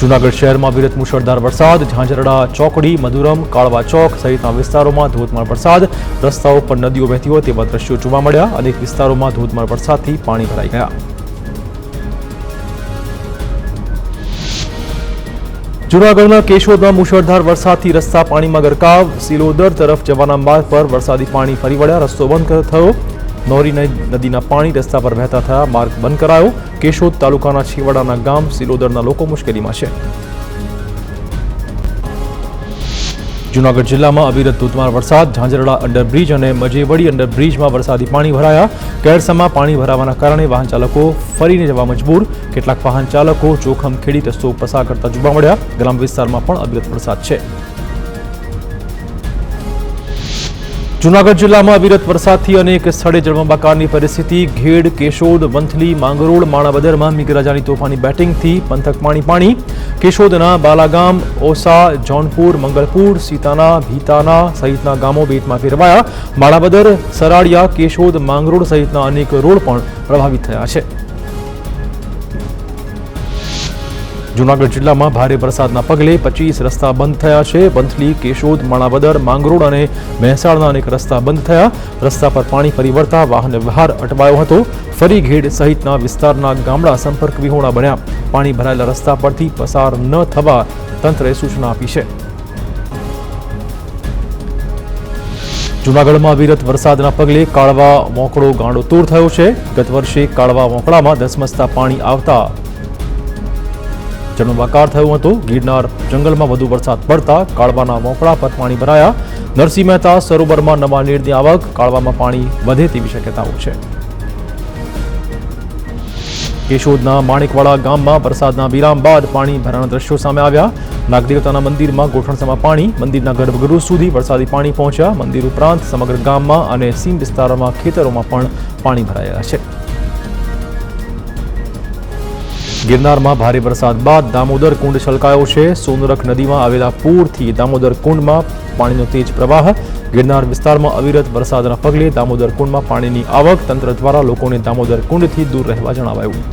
જૂનાગઢ શહેરમાં અવિરત મુશળધાર વરસાદ, ઝાંઝરડા ચોકડી, મધુરમ, કાળવા ચોક સહિતના વિસ્તારોમાં ધોધમાર વરસાદ, રસ્તાઓ પર નદીઓ વહેતી હોય તેવા દ્રશ્યો જોવા મળ્યા. અનેક વિસ્તારોમાં ધોધમાર વરસાદથી પાણી ભરાઈ ગયા. જૂનાગઢના કેશોદમાં મુશળધાર વરસાદથી રસ્તા પાણીમાં ગરકાવ, સિલોદર તરફ જવાના માર્ગ પર વરસાદી પાણી ફરી વળ્યા, રસ્તો બંધ થયો. નોરી નદીના પાણી રસ્તા પર વહેતા થયા, માર્ગ બંધ કરાયો. કેશોદ તાલુકાના છેવાડાના ગામ સિલોદરના લોકો મુશ્કેલીમાં છે. જૂનાગઢ જિલ્લામાં અવિરત ધોધમાર વરસાદ, ઝાંઝરડા અંડરબ્રિજ અને મજેવડી અંડરબ્રિજમાં વરસાદી પાણી ભરાયા. કેળસામાં પાણી ભરાવાના કારણે વાહન ચાલકો ફરીને જવા મજબૂર. કેટલાક વાહન ચાલકો જોખમ ખેડી રસ્તો પસાર કરતા જોવા મળ્યા. ગ્રામ વિસ્તારમાં પણ અવિરત વરસાદ છે. જૂનાગઢ જિલ્લામાં અવિરત વરસાદથી અનેક સ્થળે જળબંબાકારની પરિસ્થિતિ. ઘેડ, કેશોદ, વંથલી, માંગરોળ, માણાબદરમાં મેઘરાજાની તોફાની બેટિંગથી પંથક પાણી. કેશોદના બાલાગામ, ઓસા, જોનપુર, મંગલપુર, સીતાના, ભીતાના સહિતના ગામો બેટમાં ફેરવાયા. માણાબદર, સરાડિયા, કેશોદ, માંગરોળ સહિતના અનેક રોડ પણ પ્રભાવિત થયા છે. જૂનાગઢ જિલ્લામાં ભારે વરસાદના પગલે 25 રસ્તા બંધ થયા છે. વંથલી, કેશોદ, માણાબદર, માંગરોળ અને મહેસાણના અનેક રસ્તા બંધ થયા. રસ્તા પર પાણી ફરી વળતા વાહન વ્યવહાર અટવાયો હતો. ફરી ઘેડ સહિતના વિસ્તારના ગામડા સંપર્ક વિહોણા બન્યા. પાણી ભરાયેલા રસ્તા પરથી પસાર ન થવા તંત્રએ સૂચના આપી છે. જૂનાગઢમાં અવિરત વરસાદના પગલે કાળવા મોકળો ગાંડોતૂર થયો છે. ગત વર્ષે કાળવા મોકળામાં ધસમસતા પાણી આવતા જળબંબાકાર થયું હતું. ગિરનાર જંગલમાં વધુ વરસાદ પડતા કાળવાના મોકળા પર પાણી ભરાયા. નરસિંહ મહેતા સરોવરમાં નવા નીરની આવક, કાળવામાં પાણી વધે તેવી શક્યતાઓ છે. કેશોદના માણેકવાડા ગામમાં વરસાદના વિરામ બાદ પાણી ભરાના દ્રશ્યો સામે આવ્યા. નાગદેવતાના મંદિરમાં ગોઠણસમાં પાણી, મંદિરના ગર્ભગૃહ સુધી વરસાદી પાણી પહોંચ્યા. મંદિર ઉપરાંત સમગ્ર ગામમાં અને સીમ વિસ્તારોમાં ખેતરોમાં પણ પાણી ભરાયા છે. ગિરનારમાં ભારે વરસાદ બાદ દામોદર કુંડ છલકાયો છે. સોનરખ નદીમાં આવેલા પૂરથી દામોદર કુંડમાં પાણીનો તેજ પ્રવાહ. ગિરનાર વિસ્તારમાં અવિરત વરસાદના પગલે દામોદર કુંડમાં પાણીની આવક. તંત્ર દ્વારા લોકોને દામોદર કુંડથી દૂર રહેવા જણાવાયું.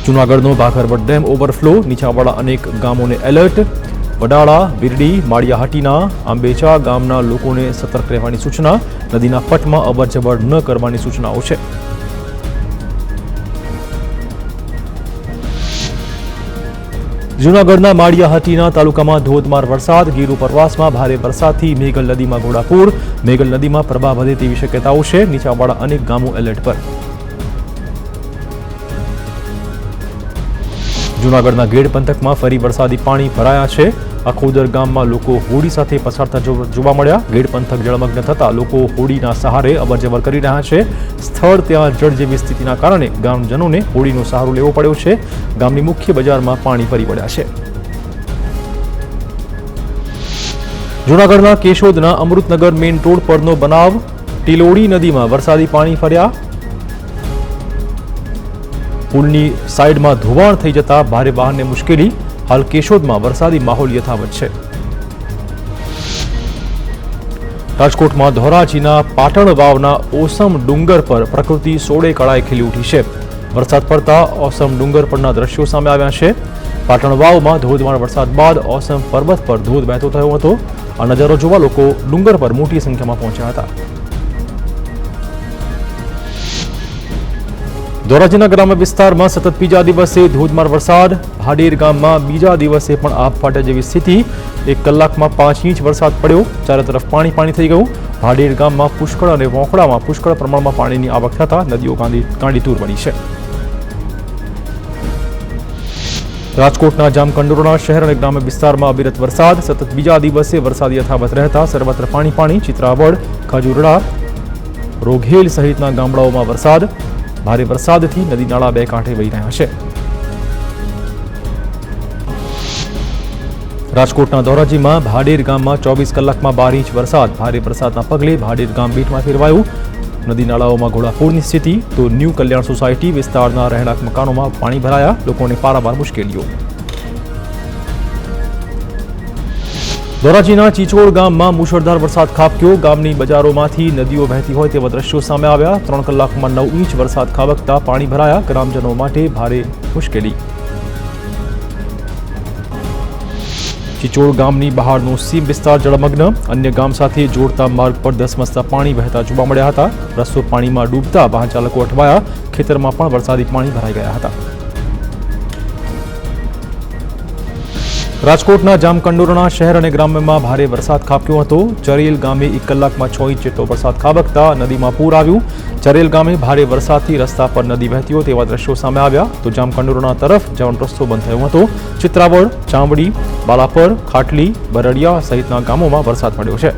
જૂનાગઢનો ભાખરવડ ડેમ ઓવરફ્લો, નીચાણવાળા અનેક ગામોને એલર્ટ. વડાળા, બિરડી, માળિયાહાટીના આંબેચા ગામના લોકોને સતર્ક રહેવાની સૂચના. નદીના પટમાં અવરજવર ન કરવાની સૂચનાઓ છે. જૂનાગઢના માળિયાહાટીના તાલુકામાં ધોધમાર વરસાદ. ગીર ઉપરવાસમાં ભારે વરસાદથી મેઘલ નદીમાં ઘોડાપૂર. મેઘલ નદીમાં પ્રવાહ વધે તેવી શક્યતાઓ છે. નીચાણવાળા અનેક ગામો એલર્ટ પર. જૂનાગઢના ગેડ પંથકમાં ફરી વરસાદી પાણી ભરાયા છે. અખોદર ગામમાં લોકો હોડી સાથે પસાર થતા જોવા મળ્યા. ગેડ પંથક જળમગ્ન થતા લોકો હોડીના સહારે અવરજવર કરી રહ્યા છે. સ્થળ ત્યાં જળ જેવી સ્થિતિના કારણે ગામજનોને હોડીનો સહારો લેવો પડ્યો છે. ગામની મુખ્ય બજારમાં પાણી ફરી વળ્યા છે. જૂનાગઢના કેશોદના અમૃતનગર મેઇન રોડ પરનો બનાવ. ટીલોડી નદીમાં વરસાદી પાણી ફર્યા. પુલની સાઈડમાં ધોવાણ થઈ જતા ભારે વાહનને મુશ્કેલી. હાલ કેશોદમાં વરસાદી માહોલ યથાવત છે. રાજકોટમાં ધોરાજીના પાટણ વાવના ઓસમ ડુંગર પર પ્રકૃતિ સોળે કળાએ ખીલી ઉઠી છે. વરસાદ પડતા ઓસમ ડુંગર પરના દ્રશ્યો સામે આવ્યા છે. પાટણ વાવમાં ધોધમાર વરસાદ બાદ ઓસમ પર્વત પર ધોધ વહેતો થયો હતો. આ નજારો જોવા લોકો ડુંગર પર મોટી સંખ્યામાં પહોંચ્યા હતા. ધોરાજીના ગ્રામ્ય વિસ્તારમાં સતત બીજા દિવસે ધોધમાર વરસાદ. ભાડેર ગામમાં બીજા દિવસે પણ આબ ફાટ્યા જેવી સ્થિતિ. 1 કલાકમાં 5 ઇંચ વરસાદ પડ્યો. ચારે તરફ પાણી થઈ ગયું. ભાડેર ગામમાં પુષ્કળ અને વોંકળામાં પુષ્કળ પ્રમાણમાં પાણીની આવક થતા નદીઓ ગાંડીતૂર બની છે. રાજકોટના જામકંડોરણા શહેર અને ગ્રામ્ય વિસ્તારમાં અવિરત વરસાદ. સતત બીજા દિવસે વરસાદ યથાવત રહેતા સર્વત્ર પાણી. ચિત્રાવડ, ખજુરડા, રોઘેલ સહિતના ગામડાઓમાં વરસાદ. ભારે વરસાદથી નદી નાળા બે કાંઠે વહી રહ્યા છે. રાજકોટના ધોરાજીમાં ભાડેર ગામમાં 24 કલાકમાં 12 ઇંચ વરસાદ. ભારે વરસાદના પગલે ભાડેર ગામ બેટમાં ફેરવાયું. નદી નાળાઓમાં ઘોડાપૂરની સ્થિતિ. તો ન્યૂ કલ્યાણ સોસાયટી વિસ્તારના રહેણાંક મકાનોમાં પાણી ભરાયા. લોકોને પારાવાર મુશ્કેલીઓ. ધોરાજીના ચીચોડ ગામમાં મુશળધાર વરસાદ ખાબક્યો. ગામની બજારોમાંથી નદીઓ વહેતી હોય તેવા દ્રશ્યો સામે આવ્યા. 3 કલાકમાં 9 ઇંચ વરસાદ ખાબકતા પાણી ભરાયા. ગ્રામજનો માટે ભારે મુશ્કેલી. ચીચોડ ગામની બહારનો સીમ વિસ્તાર જળમગ્ન. અન્ય ગામ સાથે જોડતા માર્ગ પર ધસમસતા પાણી વહેતા જોવા મળ્યા હતા. રસ્તો પાણીમાં ડૂબતા વાહન ચાલકો અટવાયા. ખેતરમાં પણ વરસાદી પાણી ભરાઈ ગયા હતા. રાજકોટના જામકંડોરણા શહેર અને ગ્રામ્યમાં ભારે વરસાદ ખાબક્યો હતો. ચરેલ ગામે 1 કલાકમાં 6 ઇંચ જેટલો વરસાદ ખાબકતા નદીમાં પૂર આવ્યું. ચરેલ ગામે ભારે વરસાદથી રસ્તા પર નદી વહેતી હોય તેવા દ્રશ્યો સામે આવ્યા. તો જામકંડોરણા તરફ જવાનો રસ્તો બંધ થયો હતો. ચિત્રાવડ, ચામડી, બાલાપર, ખાટલી, બરડિયા સહિતના ગામોમાં વરસાદ પડ્યો છે.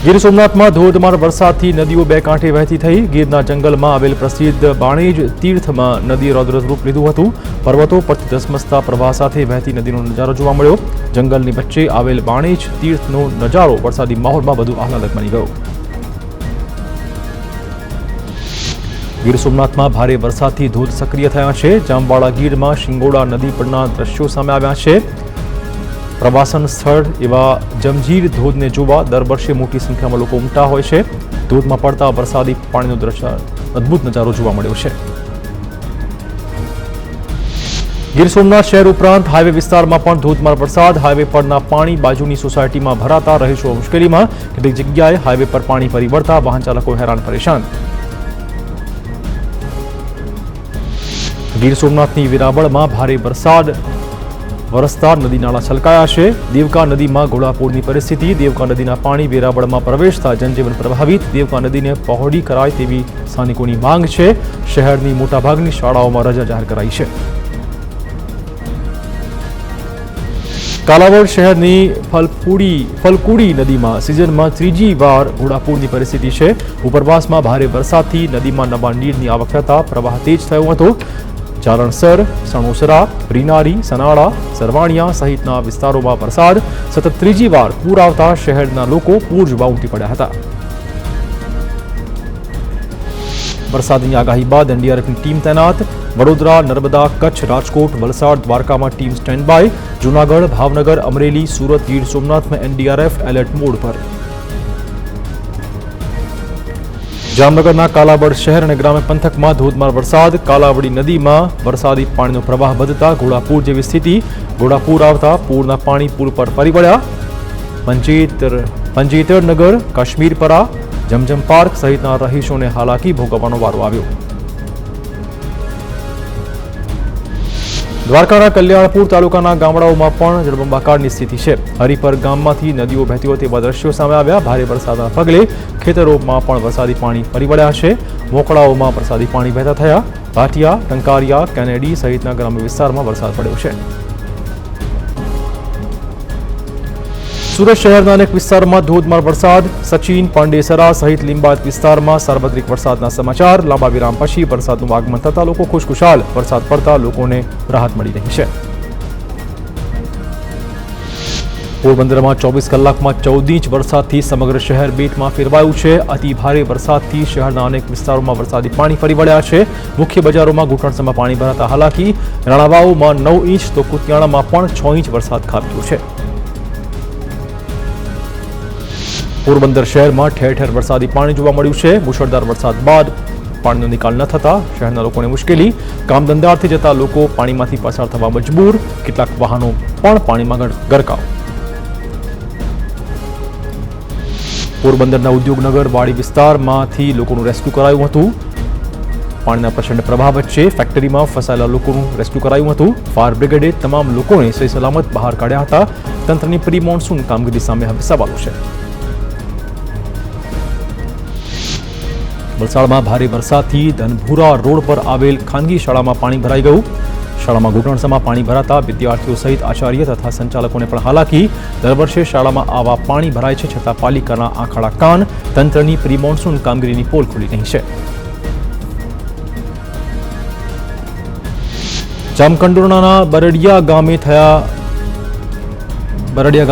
ગીર સોમનાથમાં ધોધમાર વરસાદથી નદીઓ બે કાંઠે વહેતી થઈ. ગીરના જંગલમાં આવેલ પ્રસિદ્ધ બાણેજ તીર્થમાં નદી રૌદ્ર રૂપ લીધું હતું. પર્વતો પરથી ધસમસતા પ્રવાહ સાથે વહેતી નદીનો નજારો જોવા મળ્યો. જંગલની વચ્ચે આવેલ બાણેજ તીર્થનો નજારો વરસાદી માહોલમાં વધુ આહલાદક બની ગયો. ગીર સોમનાથમાં ભારે વરસાદથી ધોધ સક્રિય થયા છે. જામવાળા ગીરમાં શિંગોડા નદી પરના દ્રશ્યો સામે આવ્યા છે. પ્રવાસન સ્થળ એવા જમજીર ધોધને જોવા દર વર્ષે મોટી સંખ્યામાં લોકો ઉમટ્યા હોય છે. ધોધમાં પડતા વરસાદી પાણીનો દ્રશ્ય અદ્ભુત નજારો જોવા મળ્યો છે. ગીર સોમનાથ શહેર ઉપરાંત હાઈવે વિસ્તારમાં પણ ધોધમાર વરસાદ. હાઈવે પરના પાણી બાજુની સોસાયટીમાં ભરાતા રહીશો મુશ્કેલીમાં. કેટલીક જગ્યાએ હાઈવે પર પાણી ફરી વળતા વાહન ચાલકો હેરાન પરેશાન. ગીર સોમનાથની વેરાવળમાં ભારે વરસાદ વરસતા નદી નાળા છલકાયા છે. દેવકા નદીમાં ઘોડાપૂરની પરિસ્થિતિ. દેવકા નદીના પાણી વેરાવળમાં પ્રવેશતા જનજીવન પ્રભાવિત. દેવકા નદીને પહોળી કરાય તેવી સ્થાનિકોની માંગ છે. શહેરની મોટાભાગની શાળાઓમાં રજા જાહેર કરાઈ છે. કાલાવડ શહેરની ફલકુડી નદીમાં સિઝનમાં 3જી વાર ઘોડાપૂરની પરિસ્થિતિ છે. ઉપરવાસમાં ભારે વરસાદથી નદીમાં નવા નીરની આવક થતા પ્રવાહ તેજ થયો હતો. ચારણસર, સણોસરા, રીનારી, સનાળા, સરવાણિયા સહિતના વિસ્તારોમાં વરસાદ. સતત 3જી વાર પૂર આવતા શહેરના લોકો પૂર જોવા ઉમટી પડ્યા હતા. વરસાદની આગાહી બાદ એનડીઆરએફની ટીમ તૈનાત. વડોદરા, નર્મદા, કચ્છ, રાજકોટ, વલસાડ, દ્વારકામાં team stand by. Junagadh, Bhavnagar, Amreli, Surat, Gir સોમનાથમાં એનડીઆરએફ એલર્ટ મોડ પર. જામનગરના કાલાવડ શહેર અને ગ્રામ્ય પંથકમાં ધોધમાર વરસાદ. કાલાવડી નદીમાં વરસાદી પાણીનો પ્રવાહ વધતા ઘોડાપૂર જેવી સ્થિતિ. ઘોડાપૂર આવતા પૂરના પાણી પુલ પર ફરી વળ્યા. પંચેતરનગર, કાશ્મીરપરા, જમજમ પાર્ક સહિતના રહીશોને હાલાકી ભોગવવાનો વારો આવ્યો. દ્વારકાના કલ્યાણપુર તાલુકાના ગામડાઓમાં પણ જળબંબાકારની સ્થિતિ છે. હરિપર ગામમાંથી નદીઓ વહેતી હોય તેવા દ્રશ્યો સામે આવ્યા. ભારે વરસાદના પગલે ખેતરોમાં પણ વરસાદી પાણી ફરી વળ્યા છે. મોકળાઓમાં વરસાદી પાણી વહેતા થયા. ભાટિયા, ટંકારિયા, કેનેડી સહિતના ગ્રામ્ય વિસ્તારમાં વરસાદ પડ્યો છે. સુરત શહેરના અનેક વિસ્તારોમાં ધોધમાર વરસાદ. સચિન, પાંડેસરા સહિત લિંબાયત વિસ્તારમાં સાર્વત્રિક વરસાદના સમાચાર. લાંબા વિરામ પછી વરસાદનું આગમન થતા લોકો ખુશખુશાલ. વરસાદ પડતા લોકોને રાહત મળી રહી છે. પોરબંદરમાં 24 કલાકમાં 14 ઇંચ વરસાદથી સમગ્ર શહેર બેટમાં ફેરવાયું છે. અતિ ભારે વરસાદથી શહેરના અનેક વિસ્તારોમાં વરસાદી પાણી ફરી વળ્યા છે. મુખ્ય બજારોમાં ઘૂંટણસમાં પાણી ભરાતા હાલાકી. રાણાવાવમાં 9 ઇંચ તો કુતિયાણામાં પણ 6 ઇંચ વરસાદ ખાબક્યો છે. પોરબંદર શહેરમાં ઠેર ઠેર વરસાદી પાણી જોવા મળ્યું છે. મુશળધાર વરસાદ બાદ પાણીનો નિકાલ ન થતા શહેરના લોકોને મુશ્કેલી. કામ ધંધાથી જતા લોકો પાણીમાંથી પસાર થવા મજબૂર. કેટલાક વાહનો પણ પાણીમાં ગરકાવ. પોરબંદરના ઉદ્યોગનગર વાડી વિસ્તારમાંથી લોકોનું રેસ્ક્યુ કરાયું હતું. પાણીના પ્રચંડ પ્રવાહ વચ્ચે ફેક્ટરીમાં ફસાયેલા લોકોનું રેસ્ક્યુ કરાયું હતું. ફાયર બ્રિગેડે તમામ લોકોને સહી સલામત બહાર કાઢ્યા હતા. તંત્રની પ્રી મોન્સૂન કામગીરી સામે હવે સવાલો છે. વલસાડમાં ભારે વરસાદથી ધનભુરા રોડ પર આવેલ ખાનગી શાળામાં પાણી ભરાઈ ગયું. શાળામાં ઘૂંટણસમાં પાણી ભરાતા વિદ્યાર્થીઓ સહિત આચાર્ય તથા સંચાલકોને પણ હાલાકી. દર વર્ષે શાળામાં આવા પાણી ભરાય છે છતાં પાલિકાના આંખાડા કાન. તંત્રની પ્રી મોન્સૂન કામગીરીની પોલ ખુલી રહી છે. જામકંડોરણાના બરડિયા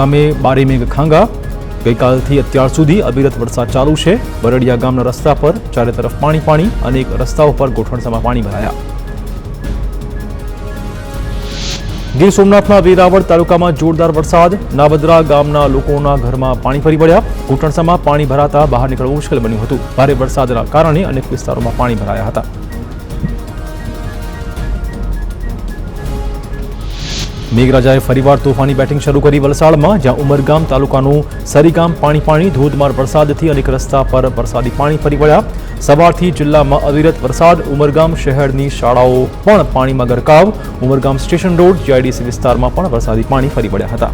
ગામે બારે મેઘ ખાંગા. ગઈકાલથી અત્યાર સુધી અવિરત વરસાદ ચાલુ છે. બરડિયા ગામના રસ્તા પર ચારે તરફ પાણી. અનેક રસ્તાઓ પર ઘૂંટણસમાં પાણી ભરાયા. ગીર સોમનાથના વેરાવળ તાલુકામાં જોરદાર વરસાદ, નાબદરા ગામના લોકોના ઘરમાં પાણી ફરી વળ્યા. ઘૂંટણસામાં પાણી ભરાતા બહાર નીકળવું મુશ્કેલ બન્યું હતું. ભારે વરસાદના કારણે અનેક વિસ્તારોમાં પાણી ભરાયા હતા. મેઘરાજાએ ફરીવાર તોફાની બેટિંગ શરૂ કરી વલસાડમાં, જ્યાં ઉમરગામ તાલુકાનું સરીગામ પાણી ધોધમાર વરસાદથી અનેક રસ્તા પર વરસાદી પાણી ફરી વળ્યા. સવારથી જિલ્લામાં અવિરત વરસાદ, ઉમરગામ શહેરની શાળાઓ પણ પાણીમાં ગરકાવ. ઉમરગામ સ્ટેશન રોડ, જીઆઈડીસી વિસ્તારમાં પણ વરસાદી પાણી ફરી વળ્યા હતા.